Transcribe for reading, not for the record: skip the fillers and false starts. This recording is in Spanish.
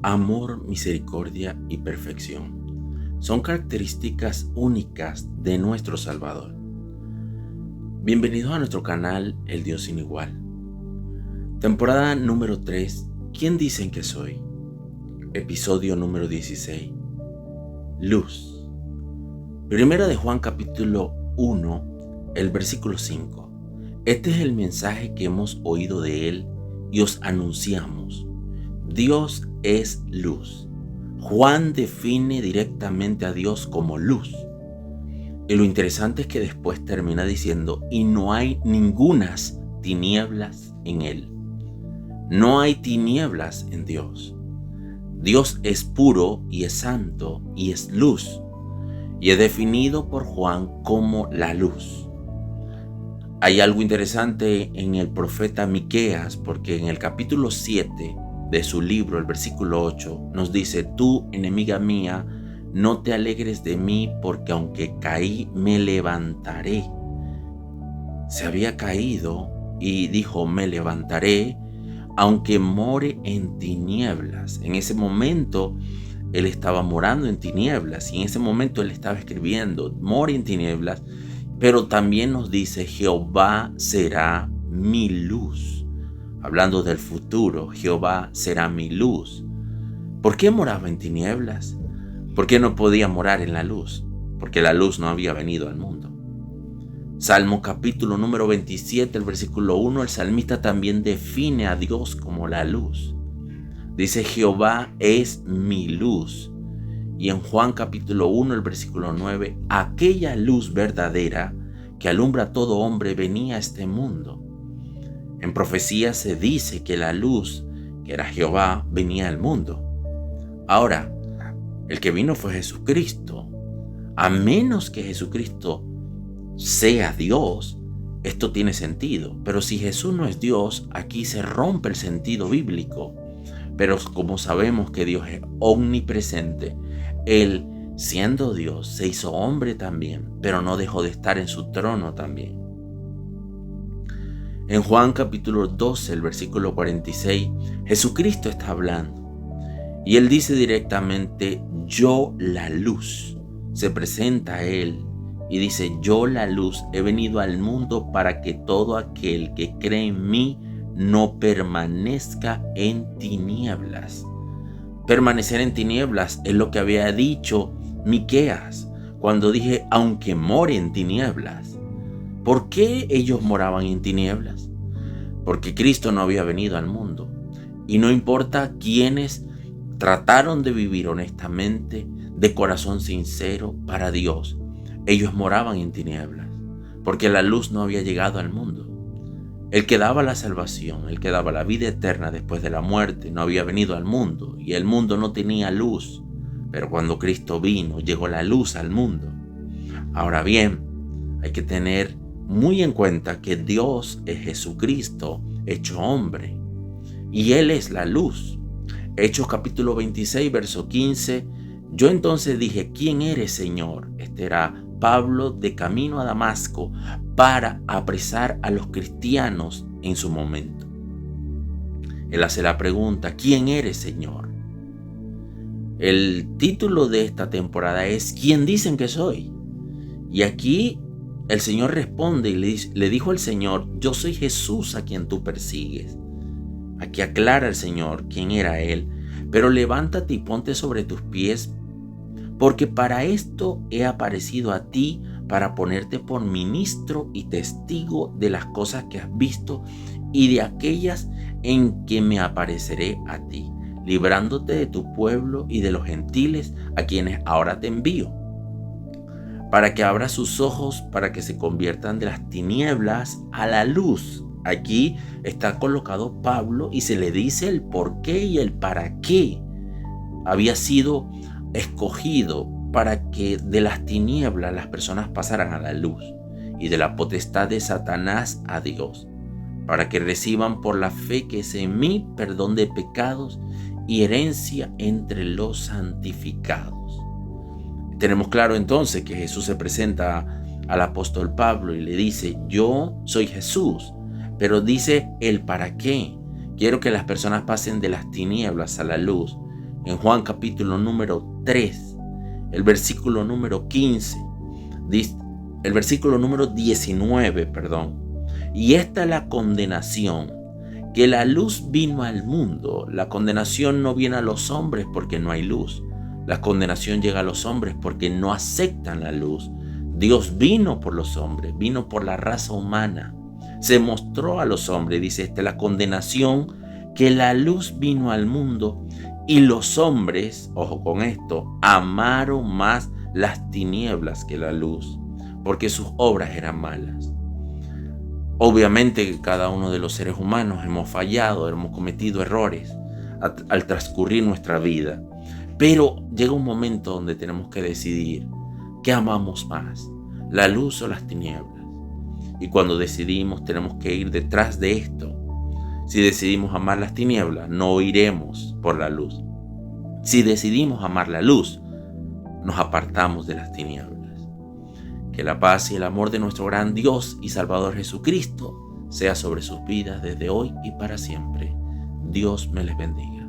Amor, misericordia y perfección son características únicas de nuestro Salvador. Bienvenidos a nuestro canal El Dios sin igual. Temporada número 3, ¿quién dicen que soy? Episodio número 16. Luz. Primera de Juan capítulo 1, el versículo 5. Este es el mensaje que hemos oído de Él y os anunciamos. Dios es luz. Juan define directamente a Dios como luz. Y lo interesante es que después termina diciendo, y no hay ningunas tinieblas en Él. No hay tinieblas en Dios. Dios es puro y es santo y es luz. Y es definido por Juan como la luz. Hay algo interesante en el profeta Miqueas, porque en el capítulo 7 de su libro, el versículo 8, nos dice: tú, enemiga mía, no te alegres de mí, porque aunque caí, me levantaré. Se había caído y dijo: me levantaré, aunque more en tinieblas. En ese momento él estaba morando en tinieblas, y en ese momento él estaba escribiendo: more en tinieblas. Pero también nos dice: Jehová será mi luz. Hablando del futuro, Jehová será mi luz. ¿Por qué moraba en tinieblas? ¿Por qué no podía morar en la luz? Porque la luz no había venido al mundo. Salmo capítulo número 27, el versículo 1, el salmista también define a Dios como la luz. Dice: Jehová es mi luz. Y en Juan capítulo 1, el versículo 9, aquella luz verdadera que alumbra a todo hombre venía a este mundo. En profecía se dice que la luz, que era Jehová, venía al mundo. Ahora, el que vino fue Jesucristo. A menos que Jesucristo sea Dios, esto tiene sentido. Pero si Jesús no es Dios, aquí se rompe el sentido bíblico. Pero como sabemos que Dios es omnipresente, Él, siendo Dios, se hizo hombre también, pero no dejó de estar en su trono también. En Juan capítulo 12, el versículo 46, Jesucristo está hablando. Y Él dice directamente: yo la luz. Se presenta a Él y dice: yo la luz he venido al mundo para que todo aquel que cree en mí no permanezca en tinieblas. Permanecer en tinieblas es lo que había dicho Miqueas cuando dije: aunque more en tinieblas. ¿Por qué ellos moraban en tinieblas? Porque Cristo no había venido al mundo. Y no importa quiénes trataron de vivir honestamente, de corazón sincero para Dios, ellos moraban en tinieblas, porque la luz no había llegado al mundo. El que daba la salvación, el que daba la vida eterna después de la muerte, no había venido al mundo, y el mundo no tenía luz. Pero cuando Cristo vino, llegó la luz al mundo. Ahora bien, hay que tener muy en cuenta que Dios es Jesucristo hecho hombre, y Él es la luz. Hechos capítulo 26, verso 15. Yo entonces dije: ¿quién eres, Señor? Este era Pablo de camino a Damasco para apresar a los cristianos en su momento. Él hace la pregunta: ¿quién eres, Señor? El título de esta temporada es ¿quién dicen que soy? Y aquí el Señor responde y le dijo al Señor: yo soy Jesús a quien tú persigues. Aquí aclara el Señor quién era Él: pero levántate y ponte sobre tus pies, porque para esto he aparecido a ti, para ponerte por ministro y testigo de las cosas que has visto y de aquellas en que me apareceré a ti, librándote de tu pueblo y de los gentiles a quienes ahora te envío, para que abra sus ojos, para que se conviertan de las tinieblas a la luz. Aquí está colocado Pablo y se le dice el por qué y el para qué había sido escogido, para que de las tinieblas las personas pasaran a la luz, y de la potestad de Satanás a Dios, para que reciban por la fe que es en mí perdón de pecados y herencia entre los santificados. Tenemos claro entonces que Jesús se presenta al apóstol Pablo y le dice: yo soy Jesús, pero dice el para qué. Quiero que las personas pasen de las tinieblas a la luz. En Juan capítulo número 3, el versículo número 15, el versículo número 19, Y esta es la condenación, que la luz vino al mundo. La condenación no viene a los hombres porque no hay luz. La condenación llega a los hombres porque no aceptan la luz. Dios vino por los hombres, vino por la raza humana. Se mostró a los hombres, dice la condenación, que la luz vino al mundo y los hombres, ojo con esto, amaron más las tinieblas que la luz, porque sus obras eran malas. Obviamente que cada uno de los seres humanos hemos fallado, hemos cometido errores al transcurrir nuestra vida. Pero llega un momento donde tenemos que decidir qué amamos más, la luz o las tinieblas. Y cuando decidimos, tenemos que ir detrás de esto. Si decidimos amar las tinieblas, no iremos por la luz. Si decidimos amar la luz, nos apartamos de las tinieblas. Que la paz y el amor de nuestro gran Dios y Salvador Jesucristo sea sobre sus vidas desde hoy y para siempre. Dios me les bendiga.